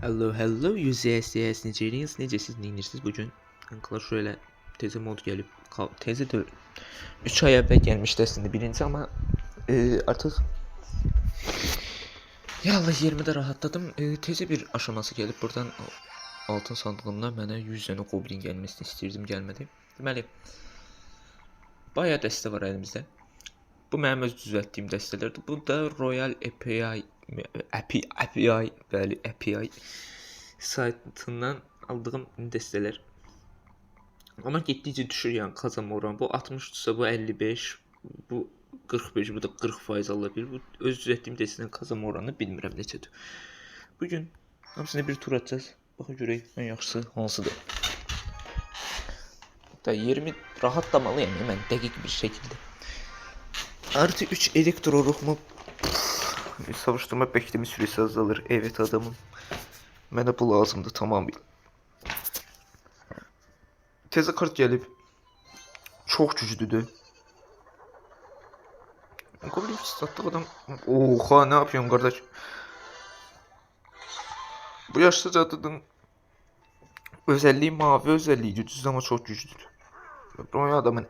Hello UZSS necəyirsiniz? Necəsiz, neyinirsiniz bugün? Kankalar şöyle teze mod gelip teze de 3 ay əvvəl gəlmişdi əslində birinci ama artıq yallah yerimi də rahatladım. Teze bir aşaması gelip buradan altın sandığından mənə 100 dənə goblin gəlməsini istəyirdim, gəlmədi. Deməli bayağı dəstə var əlimizdə. Bu mənim öz düzəltdiyim dəstələrdir. Bu da Royal API bəli API saytından aldığım dəstələr. Amma getdikcə düşür yəni kazanma oranı. Bu 60-dırsa bu 55, bu 45, bu da 40% ala bilir. Bu öz düzəltdiyim dəstədən kazanma oranını bilmirəm necədir. Bugün hamısına bir tur atacağız. Baxın görək ən yaxşısı hansıdır. Da yerimi rahatlamalıyım hemen dəqiq bir şəkildə. Artı 3 elektro ruhumu savuşturma bekleme süresi azalır. Evet adamım. Mənə bu lazımdı tamamıyla. Teze kart gelip çok güçlüdür. Goblin sattık adam. Oha ne yapıyorsun kardeş? Bu yaşlı cadının özelliği mavi özelliği güçsüz ama çok güçlüdür. Bu adamın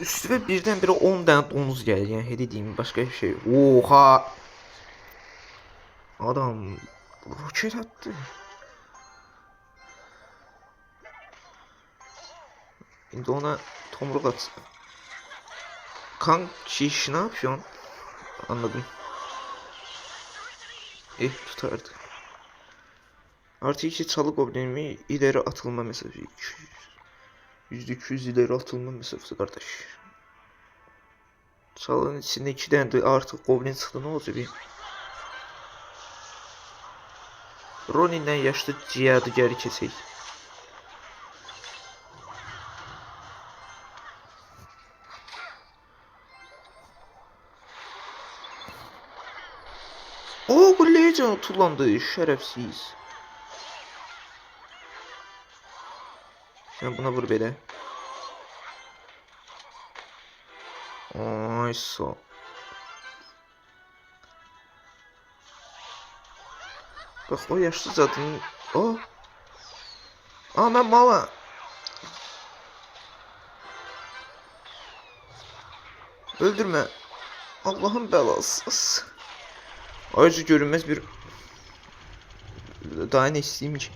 üstüme birdenbire 10 tane donuz geldi yani hedi diyeyim başka bir şey. Oha! Adam roket attı. Şimdi ona tomruk at. Kan şiş ne yapıyorsun? Anladım. Tutardı. Artı 2 çalı goblinimi ileri atılma mesafesi. %200 ileri atılma mesafesi kardeş. Çalının içinde 2 tane de artık goblin çıktı ne olacak bir? Ronin'den yaşlı cihadı geri keseyim. O kulleye canı tullandı şerefsiz. Sen buna vur belə. Ay sağ. Bak o yaşlı zadının o. Ben mala. Öldürme. Allah'ın belası. Ayrıca görünmez bir daha ne isteyeyim ki?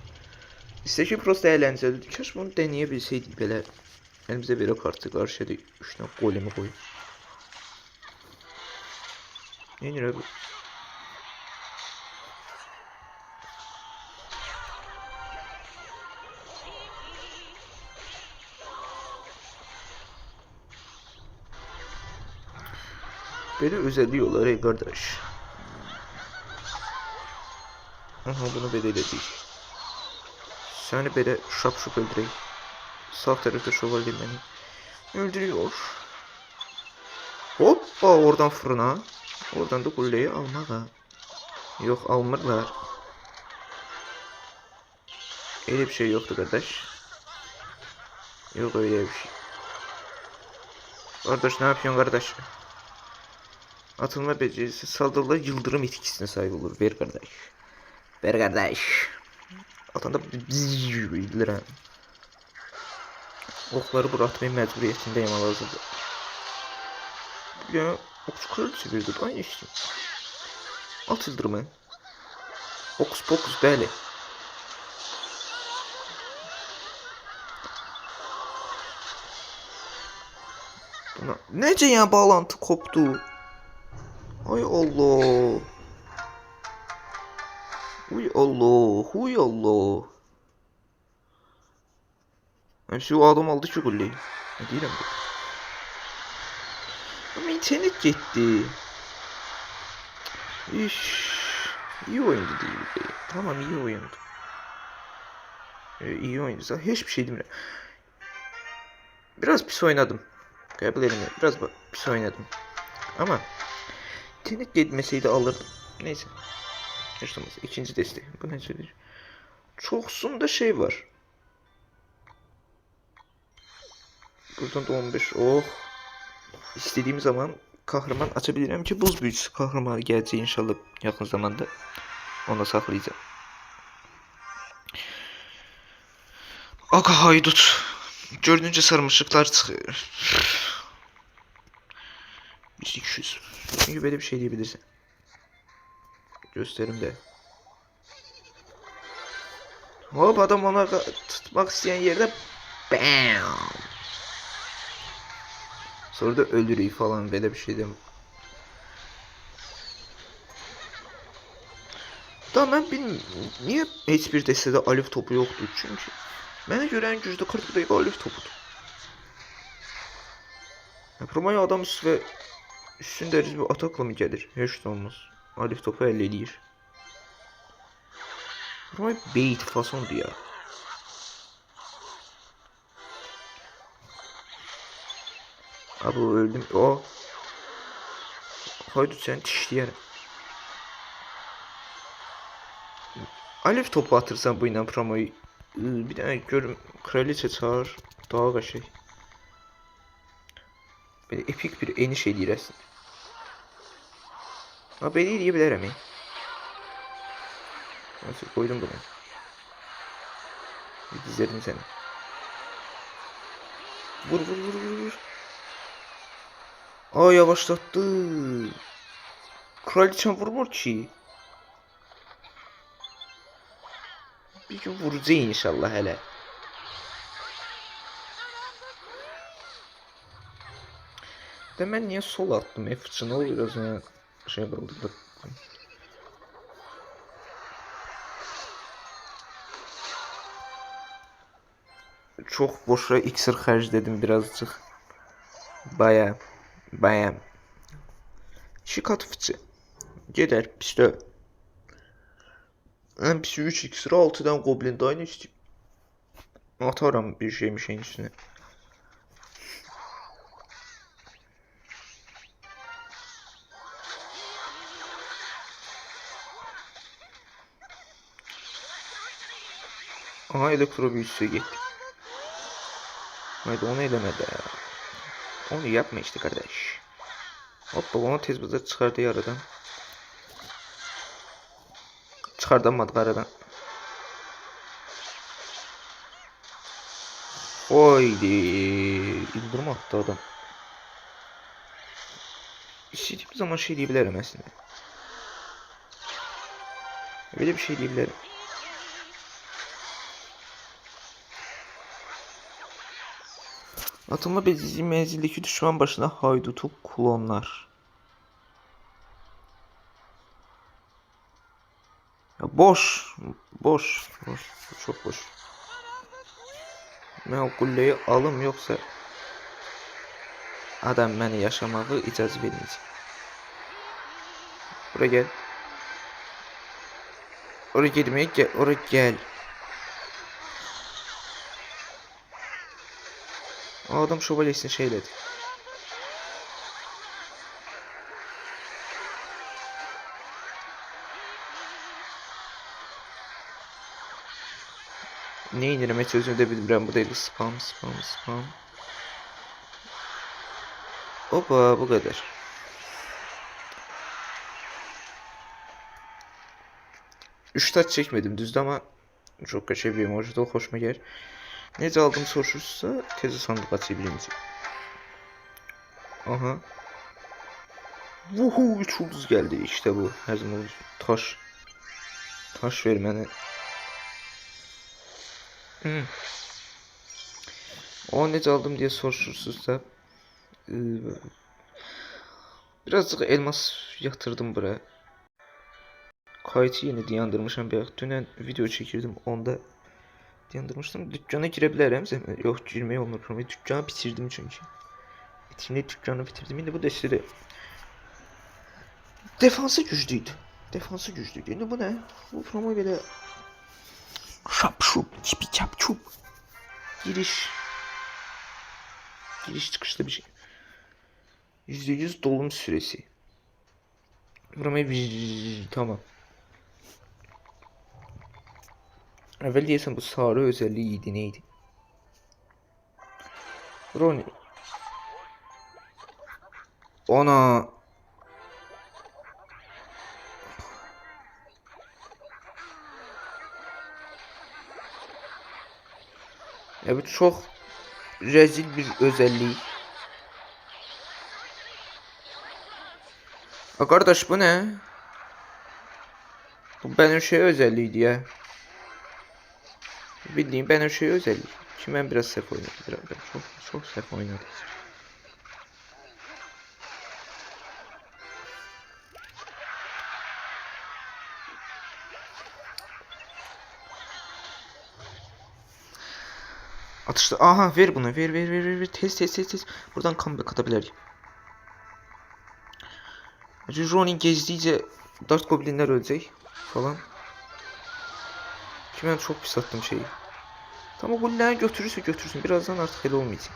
İstəki prosta əyləncəlidir. Kaş bunu deneyə bilsəydik belə. Elimizdə belə kartı qarşıya da 3 dənə golemi qoyub. Neynir abi? Böyle özelliği olar ey kardeş. Aha bunu belə elədik. Səni belə şap öldüreyim. Sağ tarafta şövalye beni öldürüyor. Hoppa oradan fırına. Oradan da kulleyi almağa. Yok almırlar. Öyle bir şey yoktu kardeş. Yok öyle bir şey. Kardeş ne yapıyorsun kardeş? Atılma becerisi saldırılar yıldırım etkisine sahip olur. Ver kardeş. Ver kardeş. Atanda bilir ha. Okları bura atmaya məcburiyyətindəyim hal-hazırda. Ya okçu kraliçe verdi. Aynı işte. At yıldırımı. Okus pokus bəli. Buna necə ya bağlantı koptu? Ay Allah. Uy Allah. Uy Allah. Hepsi o adam aldı ki golleyi. Ne diyeyim bu? Ama internet gitti. İyi oyundu değil be. Tamam iyi oyundu. İyi oyundu. Hiçbir şey demiyorum. Biraz pis oynadım. Kabul edin. Biraz pis oynadım. Ama internet gitmeseydi alırdım. Neyse. Yaşamaz. İkinci desteği. Bu ne söyleyeceğim? Çoksunda şey var. Buradan da 15. Oh. İstediğim zaman kahraman açabilirim ki buz büyücüsü kahramanı gelecek inşallah yakın zamanda. Onu saklayacağım. Aga haydut. Gördüğünce sarmaşıklar çıkıyor. 200. Çünkü böyle bir şey diyebilirsin. Gösterim de. Hop adam ona tutmak isteyen yerde bam. Sonra da öldürüyor falan böyle bir şey diyeyim. Daha ben bilmiyorum niye hiçbir destede alif topu yoktu çünkü bana göre en güçlü 40 dakika alif topudur. Promaya adam üstü ve üstünde bir atakla mı gelir? Hiç de olmaz. Alif topu elde ediyor. Promaya bait fasondu ya. Abi öldüm. O. Haydut sen tişleyelim. Alif topu atırsan bu inan promoyu bir tane görüm kraliçe çağır daha şey. Böyle epik bir eniş eləyirəsin. Ha belə eləyə bilərəm. Nasıl koydum bunu. Bir dizledim seni. Vur vur vur vur vur. Aa yavaşlattı. Kraliçem vurmur ki. Bir gün vuracaq inşallah hele. De ben niye sol attım? F3 ne oluyor o zaman şey kaldı. Çok boşa iksir harcadım birazcık. Baya. Şikat fıçı. Gider piste. En pisi 3 iksir 6'dan goblin daha ne isteyeyim. Atarım bir şeyin üstüne. Aha elektro büyüsüye gitti. Haydi onu elemedi ya. Onu yapma işte kardeş. Hoppa onu tez bızır çıkardı yaradan. Çıkartamadık aradan. Haydi. İndirme attı adam. İstediğim zaman şey diyebilirim aslında. Öyle bir şey diyebilirim. Atılma bezici menzildeki düşman başına haydutu klonlar. Ya boş. Çok boş. Ben o kulleyi alım yoksa adam beni yaşamağı icazı vermeyecek. Buraya gel. Oraya gitmeye gel. Oraya gel. O adam şövalyesini şeyledi. Ne indirmeye çözümü de bilmiyorum. Bu değil. Spam. Hoppa bu kadar. Üç taç çekmedim düzdü ama çok kaçı bir emoji da hoşuma gider. Nece aldım soruşursa tezi sandık açabileceğim. Aha. Vuhu 3 ulduz geldi işte bu. Her zaman taş. Taş vermeni. O nece aldım diye soruşursa birazcık elmas yatırdım buraya. Kayıtı yeni diyandırmışım. Dün video çekirdim onda diyandırmıştım. Dükkana girebilirim. Yok girmeye olmur. Dükkanı bitirdim çünkü. Şimdi dükkanı bitirdim. Şimdi bu destede defansı güçlüydü. Şimdi bu ne? Bu promo böyle şap şup çipi çap çup. Giriş çıkışta bir şey. %100 dolum süresi. Promo tamam. Evvel diyesem bu sarı özelliğiydi neydi? Ronnie. Ona bu çox rezil bir özellik. Kardeş bu ne? Bu benim şey özelliğiydi ya. Bildiğim benim şey özelliği. Şimdi ben biraz sef oynadım. Çok sef oynadım. Atışta. Aha ver bunu. Ver. Tez. Buradan comeback atabilir. Ronin gezdikçe Dark Goblinler ölecek falan. Ki ben çok pis attım şeyi. Tamam Goblinleri götürürsün. Birazdan artık öyle olmayacak.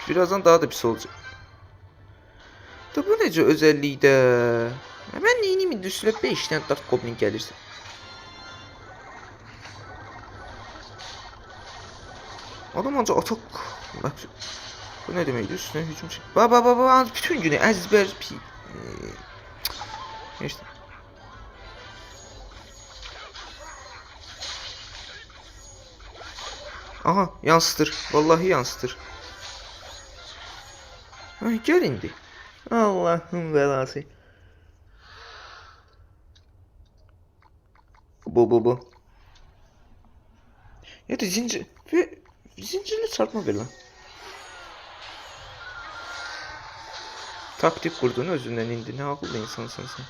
Birazdan daha da pis olacak. Da bu nece özelliği de. Ben neyini mi üstüne 5 tane Dark Goblin gelirse. Adam ancak atak. Bak. Bu ne demekti? Üstüne hücum şey. Baba bütün günü ezber pi. İşte. Aha yansıtır. Vallahi yansıtır. Ay gel indi. Allah'ın belası. Bu. Ya da zincirli çarpma ver lan. Taktik kurduğun özünden indi. Ne akıllı insansın sen.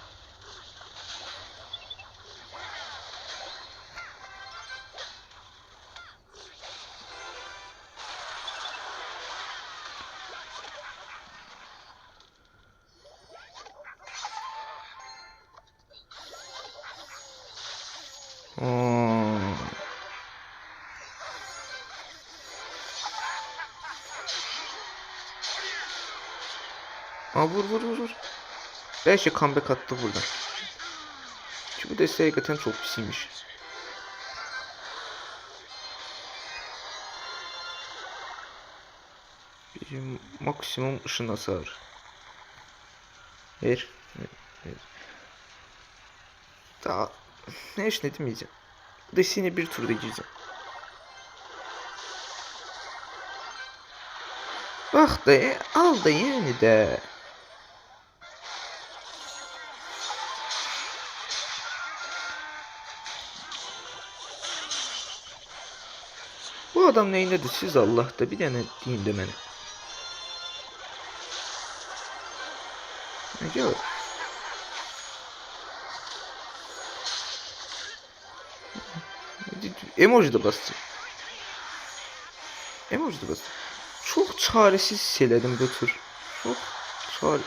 Vur. Belki comeback attı burada. Çünkü bu desteği hakikaten çok pisiymiş. Bizim maksimum ışın hasarı. Ver. Daha ne iş ne demeyeceğim. Bu desteğini bir turda gireceğim. Bak da al da yani de. Bu adam neyindedir siz Allah'ta bir tane diyeyim de bana. Ne diyor? Emoji de bastı. Çok çaresiz hisseledim bu tür. Çok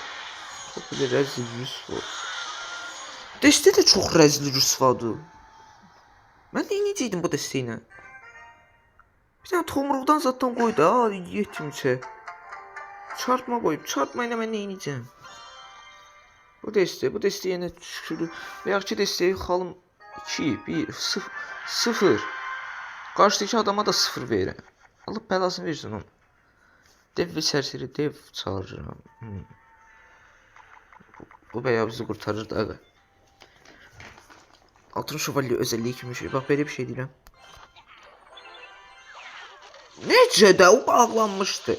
böyle rezil rüsva. Deste de çok rezil rüsvadı. Ben de ineceydim bu desteğine. Bir tane tomruktan zaten koydu ha yetimçe. Çarpma koyup çarpmayla ben ne ineceğim. Bu desteğe ne düşürdü. Veyahki desteği xalım 2, 1, 0. Karşıdaki adama da 0 verir. Allah belasını versin onu. Dev ve serseri dev çağırırım. Bu bayağı bizi kurtarırdı aga. Altın şövalye özelliği kimi şey. Bak böyle bir şey değil ha. Nece de o bağlanmıştı.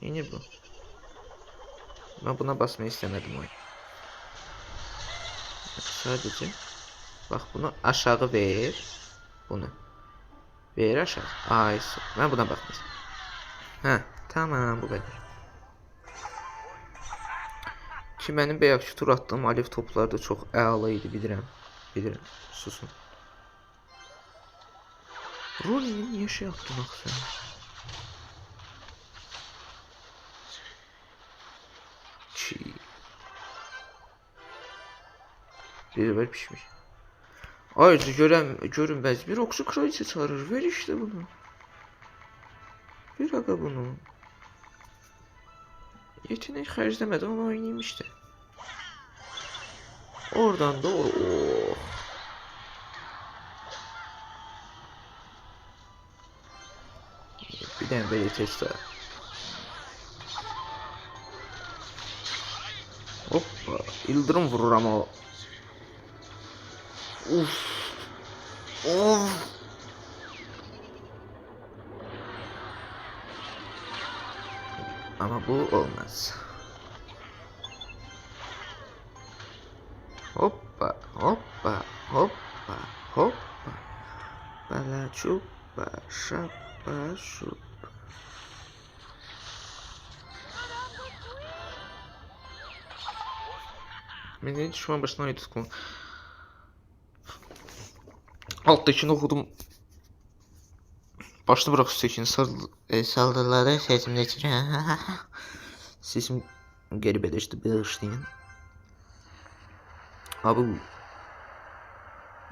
Yeni bu. Ben buna basmayı istemedim oyun. Sadece bak bunu aşağı ver. Bunu ver aşağı. Ay ben buna bakmayacağım. Ha tamam bu kadar. Ki benim beyaz şu tur attığım alev topları da çok əlaydı bilirəm. Susun. Ronin'in niye şey yaptın aksan? Bir ver pişmiş. Ayrıca görünmez bir okçu kraliçe çağırır. Ver işte bunu. Bir aga bunu. Yetenek xərcləmədən onu oynayayım işte. Oradan da oh. Bir dənə belə testa. Hoppa. Yıldırım vurur ama o. Uf. Of. Ama bu olmaz. Hoppa, hoppa, hoppa, hoppa. Bala çupa, şappa, şup. Beni düşman başına ait tutkum. Alttakini okudum. Başta bırak üsttekini saldırıları seçimdeki. Sesim garibeleşti, bağışlayın. Abi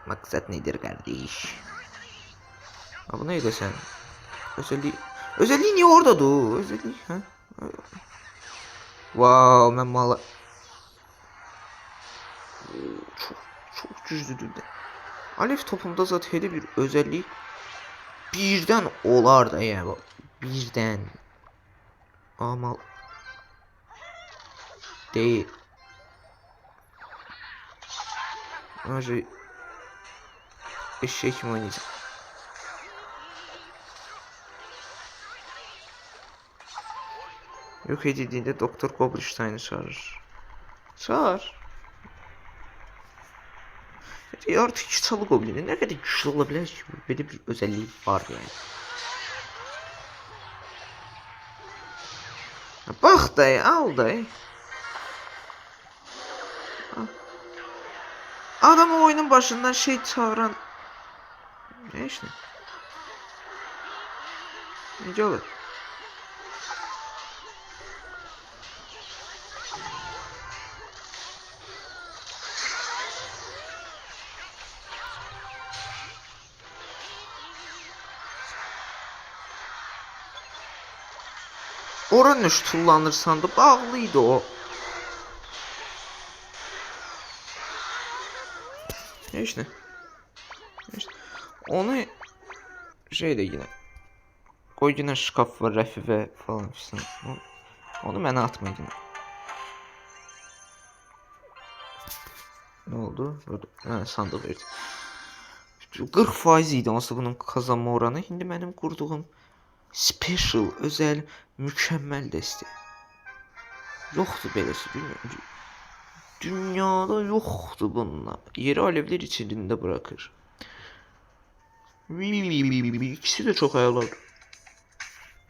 maksat nedir kardeş? Abi neydi sen? Özelliği niye orada dur? Özelliği ha? Wow, ben mala çok güçlüdür de. Alev topumda zaten hele bir özellik birden olar da ya bak. Birden. Ama değil. Önce eşek mi oynayacak? Yok edildiğinde Doktor Goblestein'i çağırır. Çağır. Artık çalı goblini ne kadar güçlü olabilir ki? Böyle bir özelliği var yani. Bak dayı, al dayı. Adamı oyunun başından şey çağıran... Ne işte? Ne olur? Oranın tullanırsan da bağlıydı o. Ne işte? Onu şeyde yine. Koy yine şkaf var, refi ve falan filan. Onu mənə atma yine. Ne oldu? Ha, sandık verdi. 40% idi onsuz bunun kazanma oranı. Şimdi benim kurduğum special, özel, mükemmel deste. Yoktu böylesi, bilmiyorum. Dünyada yoktu bunlar. Yeri alevler içinde bırakır. İkisi de çok hayal oldu.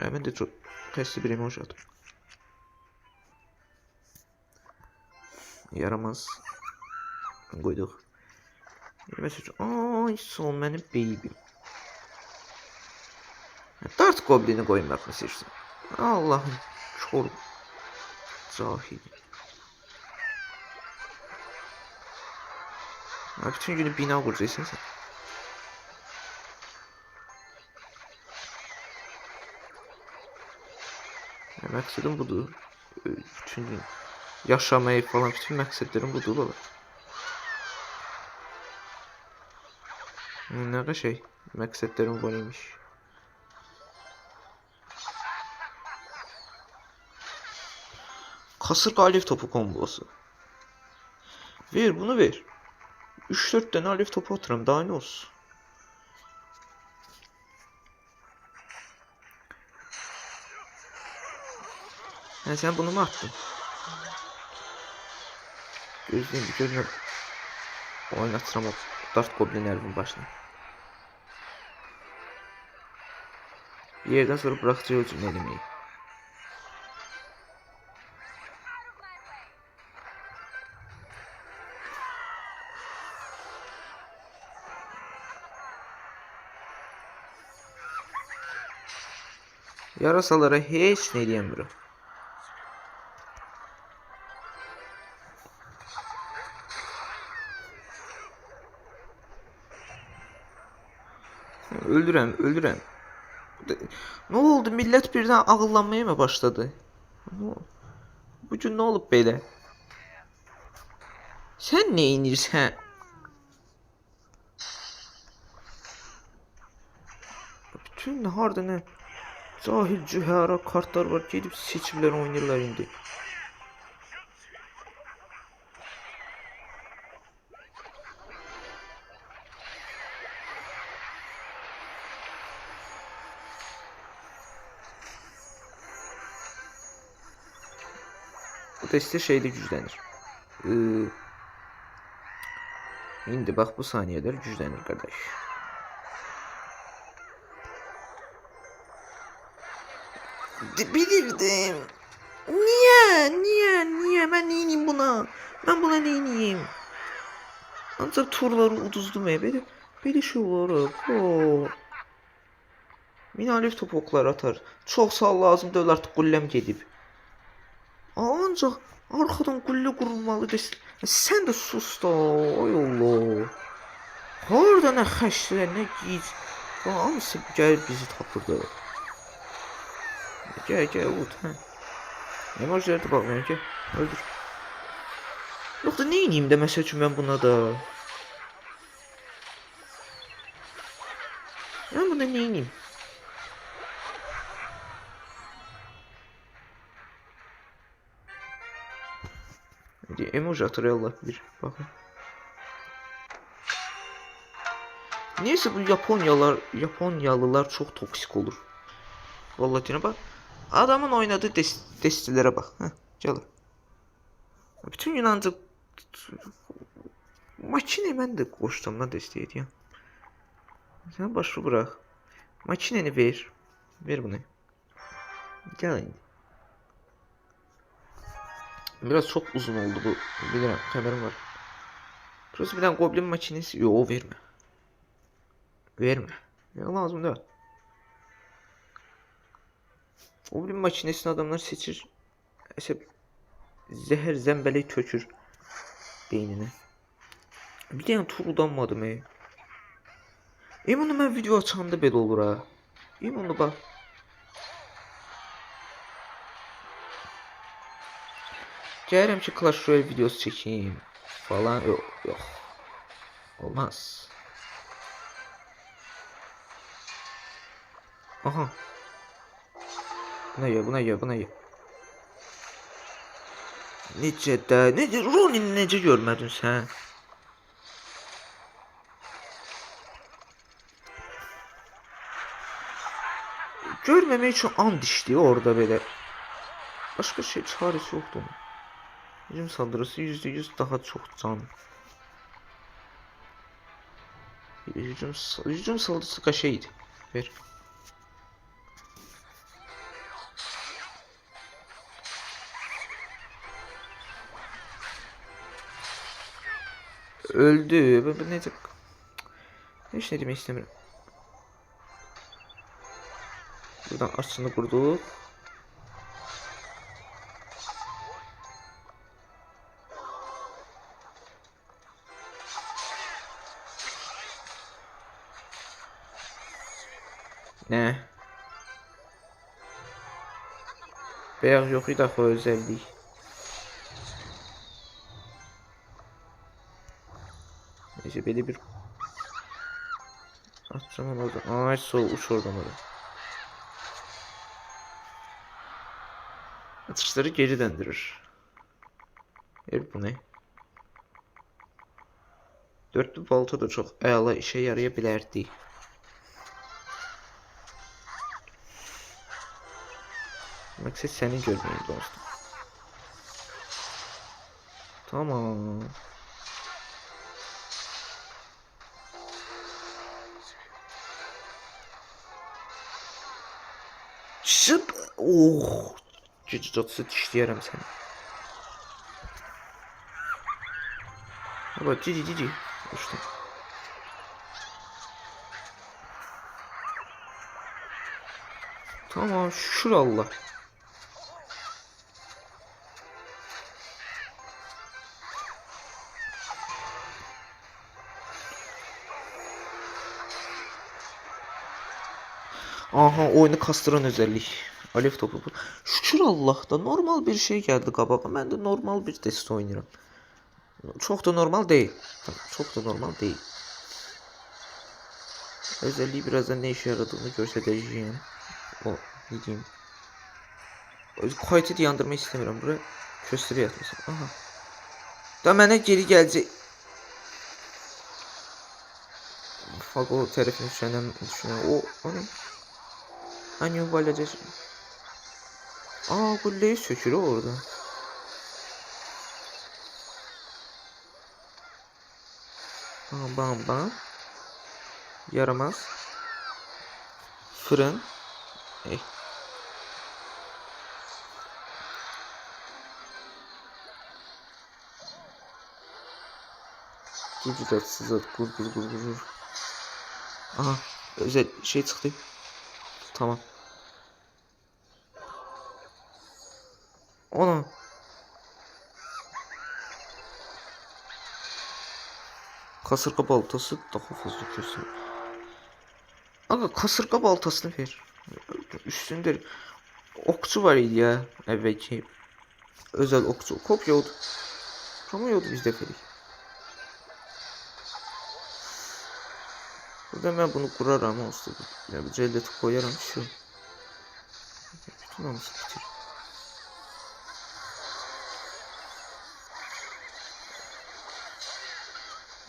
Ben de çok testi bir emoji attım. Yaramaz. Koyduk. Ay son benim baby. Dart Goblin'i koymak mı seçtim? Allah'ım çok cahil. Ya bütün günü bina kuracaksın sen. Ya maksadım budur. Bütün gün yaşamayı falan, bütün məqsədlərim budur baba. Ne şey, məqsədlərim var imiş. Kasırga alev topu kombosu. Ver bunu ver. 3-4 tane alev topu atıram, daha ne olsun. Yani sen bunu mu attın? Gözleyeyim bir görünür. Oynatıram o Dart Goblin Elvin başına. Bir yerden sonra bırakacağız o cümleyi. Yarasalara hiç ne diyemiyorum. Öldürem. Ne oldu? Millet birden ağıllanmaya mı başladı? Bugün ne olup böyle? Sen ne inirsən? Bütün harda ne? Cahil cühara kartlar var. Gedib seçimlər oynayırlar indi. Bu testi şeyde güclənir. İndi bax bu saniyələr güclənir qardaş. Bilirdim. Niye? Ben neyiniyim buna? Ben buna neyiniyim? Ancak turları uduzdum böyle şey olur. Min alev topoklar atar. Çok sağ lazım da artık qulləm gedib. Ancaq arxadan qullə qurulmalı desin. Sen de sus da. Ay Allah. Harda nə xəşlər, nə gic. Hamısı gəlib bizi tapırdı. Gel Umut. Emojileri de bakmıyor ki. Öldür. Yok da ne ineyim de mesela çünkü ben buna da. Ben buna ne ineyim? Hadi emoji atır Allah bir. Bakın. Neyse bu Japonyalılar çok toksik olur. Vallahi yine bak. Adamın oynadığı destilere bak. Gel. Bütün gün ancak makine ben de koştumdan desteğiydi ya. Sen başlı bırak. Makineni ver. Ver bunu. Gel. Biraz çok uzun oldu bu. Bilirim kameram var. Burası bir tane goblin makinesi. Yo verme. Verme. Ya lazım değil. Goblin makinesini adamlar seçir. Zehir zembeleyi tökür beynine. Bir tane tur udanmadım bunu ben video açanda belə olur ha. Onu bak. Gəlirəm ki Clash Royale videosu çekeyim falan. Yok. Olmaz. Aha. Buna ye. Necə Ronin necə görmədin sən? Görməmək üçün and içdi orada belə. Başqa şey çarəsi yoxdur. Hücum saldırısı %100 daha çox can. Hücum saldırısı qaşaydı. Ver. Öldü. Bu necə? Heç nə demək istəmirəm. Buradan açını qurduq. Nə? Bəyək yox idi axı özəllik. Neyse belə bir atacağım orada. Ay sol uç oradan oraya. Atışları geri döndürür. Bu ne? Dörtlü balta da çok əla işe yarayabilirdi. Maksat seni görmeyeyim dostum. Tamam. Şıp. Oh. Cici catısı dişleyerem seni. Bak cici. Uçtum. Tamam şükür Allah. Aha oyunu kastıran özellik. Alev topu bu. Şükür Allah'ta normal bir şey geldi qabağa. Ben de normal bir test oynayıram. Çok da normal değil. Çok da normal değil. Özelliği birazdan ne işe yaradığını göstereceğim. O Ne diyeyim? Kayıtı yandırmak istemiyorum. Buraya köstəbə yatmasın. Aha. Da mənə geri gələcək. Bak o tərəfini düşünən. O ne? Hani o balacaq. Aa, gülleyi sökür orada. Bam bam bam. Yaramaz. Fırın. Sızat gur. Aha, özel şey çıktı. Tamam. Ona. Kasırga baltası daha fazla kötü. Aga kasırga baltasını ver. Üstünde okçu var idi ya evvelki. Özel okçu. Kopyoldu. Ama yoldu bizde ferik. Burada ben bunu kuraram olsun. Ya bu celleti koyarım şu. Bütün namusu bitir.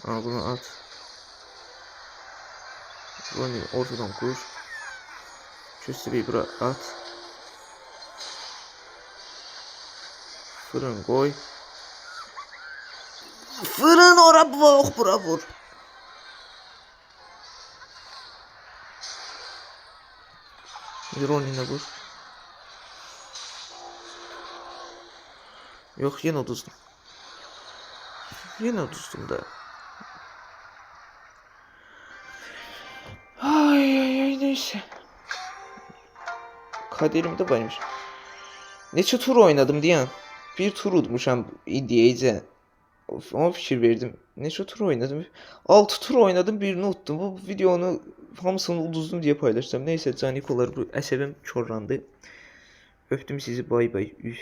Aa, bunu at. Bunu ortadan kur. Köstebeği bura at. Fırın koy. Fırın ora bura vur. Ironine vur. Yok yine oduzdım. Yine oduzdım da. Ay neyse. Kaderimde varmış. Neçə tur oynadım diyen. Bir tur udmuşam diyece. Ama fikir verdim. Neçə tur oynadım? 6 tur oynadım, birini uttum. Bu videonu hamısını uduzdum diye paylaşacağım. Neyse canikolar, bu əsəbim korlandı. Öptüm sizi, bay bay. Üf.